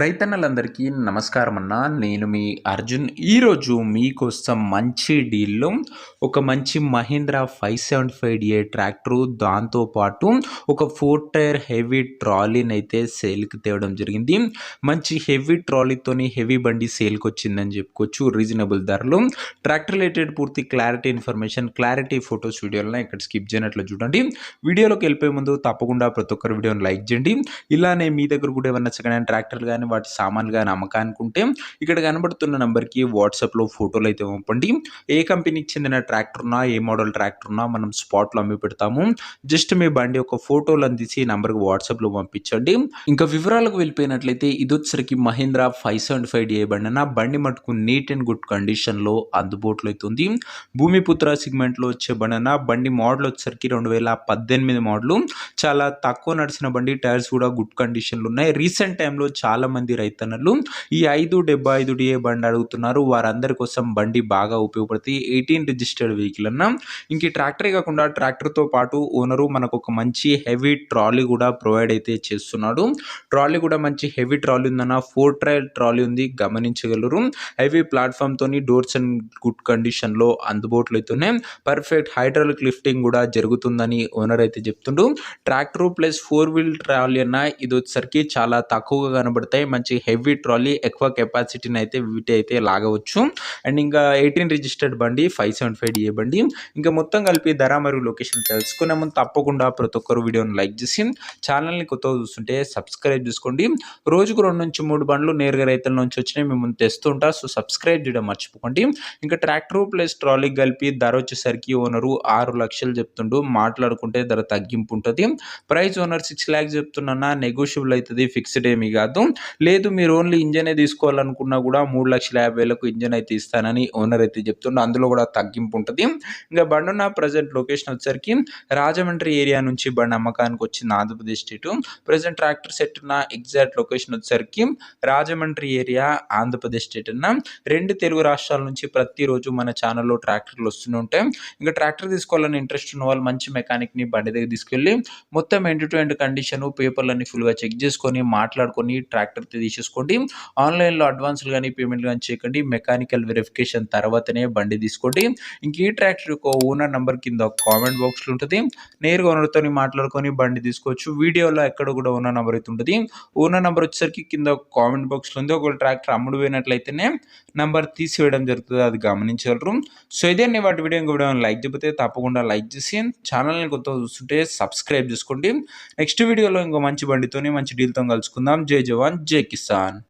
రైతన్నలందరికీ నమస్కారం అన్న. నేను మీ అర్జున్. ఈరోజు మీకోసం మంచి డీల్‌లో ఒక మంచి మహీంద్రా 575 ట్రాక్టరు, దాంతోపాటు ఒక 4 టైర్ హెవీ ట్రాలీనైతే సేల్‌కి తేవడం జరిగింది. మంచి హెవీ ట్రాలీతోని హెవీ బండి సేల్‌కొచ్చిందని చెప్పుకోవచ్చు. రీజనబుల్ ధరలో. ట్రాక్టర్ రిలేటెడ్ పూర్తి క్లారిటీ ఇన్ఫర్మేషన్, క్లారిటీ ఫోటోస్ వీడియోలను ఇక్కడ స్కిప్ చేయనట్లు చూడండి. వీడియోలోకి వెళ్ళిపోయే ముందు తప్పకుండా ప్రతి ఒక్కరు వీడియోని లైక్ చేయండి. ఇలానే మీ దగ్గర కూడా ఏమన్నా సెకండ్ హ్యాండ్ ట్రాక్టర్లు కానీ వాటి సామాన్లు కానీ అమ్మకానికి ఉంటే ఇక్కడ కనబడుతున్న నెంబర్కి వాట్సాప్లో ఫోటోలు అయితే పంపండి. ఏ కంపెనీకి చెందిన ట్రాక్టర్ ఉన్నా, ఏ మోడల్ ట్రాక్టర్ ఉన్నా మనం స్పాట్లో అమ్మి పెడతాము. జస్ట్ మీ బండి ఒక ఫోటోలు అందించి ఈ నెంబర్కి వాట్సాప్లో పంపించండి. ఇంకా వివరాలకు వెళ్ళిపోయినట్లయితే ఇది వచ్చరికి మహీంద్రా 575 బండి అన్న. బండి మటుకు నీట్ అండ్ గుడ్ కండిషన్లో అందుబాటులో అవుతుంది. భూమిపుత్ర సెగ్మెంట్లో వచ్చే బండి అన్న. బండి మోడల్ వచ్చరికి 2018 మోడల్. చాలా తక్కువ నడిచిన బండి, టైర్స్ కూడా గుడ్ కండిషన్లో ఉన్నాయి. రీసెంట్ టైంలో చాలా మంది రైతన్నలు ఈ 575 డిఏ బండి అడుగుతున్నారు. వారందరి కోసం బండి బాగా ఉపయోగపడుతుంది. 18 రిజిస్టర్డ్ వెహికల్ అన్న. ఇంక ట్రాక్టరే కాకుండా ట్రాక్టర్తో పాటు ఓనరు మనకు ఒక మంచి హెవీ ట్రాలీ కూడా ప్రొవైడ్ అయితే చేస్తున్నాడు. ట్రాలీ కూడా మంచి హెవీ ట్రాలీ ఉందన్న. 4 టైర్ ట్రాలీ ఉంది, గమనించగలరు. హెవీ ప్లాట్ఫామ్ తోని డోర్స్ అండ్ గుడ్ కండిషన్ లో అందుబాటులో అయితేనే పర్ఫెక్ట్ హైడ్రాలిక్ లిఫ్టింగ్ కూడా జరుగుతుందని ఓనర్ అయితే చెప్తుండు. ట్రాక్టర్ ప్లస్ 4 వీల్ ట్రాలీ అన్న. ఇది వచ్చేసరికి చాలా తక్కువగా కనబడతాయి. మంచి హెవీ ట్రాలీ, ఎక్కువ కెపాసిటీని అయితే వీటి అయితే లాగవచ్చు. అండ్ ఇంకా 18 రిజిస్టర్డ్ బండి, 575 డిఏ బండి. ఇంకా మొత్తం కలిపి ధర మరియు లొకేషన్ తెలుసుకునే ముందు తప్పకుండా ప్రతి ఒక్కరు వీడియోని లైక్ చేసి ఛానల్ని కొత్తగా చూస్తుంటే సబ్స్క్రైబ్ చేసుకోండి. రోజుకు 2 నుంచి 3 బండ్లు నేరుగా రైతుల నుంచి వచ్చినాయి మేము ముందు తెస్తుంటా. సో సబ్స్క్రైబ్ చేయడం మర్చిపోకండి. ఇంకా ట్రాక్టర్ ప్లస్ ట్రాలీ కలిపి ధర వచ్చేసరికి ఓనరు 6 లక్షలు చెప్తుండు. మాట్లాడుకుంటే ధర తగ్గింపు ఉంటుంది. ప్రైస్ ఓనర్ 6 lakhs చెప్తున్నా. నెగోషియబుల్ అవుతుంది, ఫిక్స్డ్ ఏమీ కాదు. లేదు మీరు ఓన్లీ ఇంజనే తీసుకోవాలనుకున్నా కూడా 3,50,000 ఇంజన్ అయితే ఇస్తానని ఓనర్ అయితే చెప్తుండే. అందులో కూడా తగ్గింపు ఉంటుంది. ఇంకా బండి ఉన్న ప్రజెంట్ లొకేషన్ వచ్చేసరికి రాజమండ్రి ఏరియా నుంచి బండి అమ్మకానికి వచ్చింది, Andhra Pradesh state. Present tractor set ఉన్న ఎగ్జాక్ట్ లొకేషన్ వచ్చేసరికి రాజమండ్రి ఏరియా, ఆంధ్రప్రదేశ్ స్టేట్ అన్న. 2 తెలుగు రాష్ట్రాల నుంచి ప్రతిరోజు మన ఛానల్లో ట్రాక్టర్లు వస్తూనే ఉంటాయి. ఇంకా ట్రాక్టర్ తీసుకోవాలని ఇంట్రెస్ట్ ఉన్న వాళ్ళు మంచి మెకానిక్ని బండి దగ్గర తీసుకెళ్ళి మొత్తం ఎండ్ టు ఎండ్ కండిషన్, పేపర్లన్నీ ఫుల్గా చెక్ చేసుకొని మాట్లాడుకొని ట్రాక్టర్ తీసేసుకోండి. ఆన్లైన్లో అడ్వాన్స్లు కానీ పేమెంట్లు కానీ చేయకండి. మెకానికల్ వెరిఫికేషన్ తర్వాతనే బండి తీసుకోండి. ఇంక ఈ ట్రాక్టర్ యొక్క ఓనర్ నెంబర్ కింద కామెంట్ బాక్స్లో ఉంటుంది. నేరుగా ఓనర్తో మాట్లాడుకొని బండి తీసుకోవచ్చు. వీడియోలో ఎక్కడ కూడా ఓనర్ నెంబర్ అయితే ఉంటుంది. ఓనర్ నెంబర్ వచ్చేసరికి కింద కామెంట్ బాక్స్లో ఉంది. ఒకవేళ ట్రాక్టర్ అమ్ముడు పోయినట్లయితేనే నెంబర్ తీసివేయడం జరుగుతుంది, అది గమనించగలరు. సో ఇదే వాటి వీడియో. ఇంకో వీడియో లైక్ చెబితే తప్పకుండా లైక్ చేసి ఛానల్ని కొత్తగా చూస్తుంటే సబ్స్క్రైబ్ చేసుకోండి. నెక్స్ట్ వీడియోలో ఇంకో మంచి బండితోని మంచి డీల్తో కలుసుకుందాం. జై జవాన్, జై కిసాన్.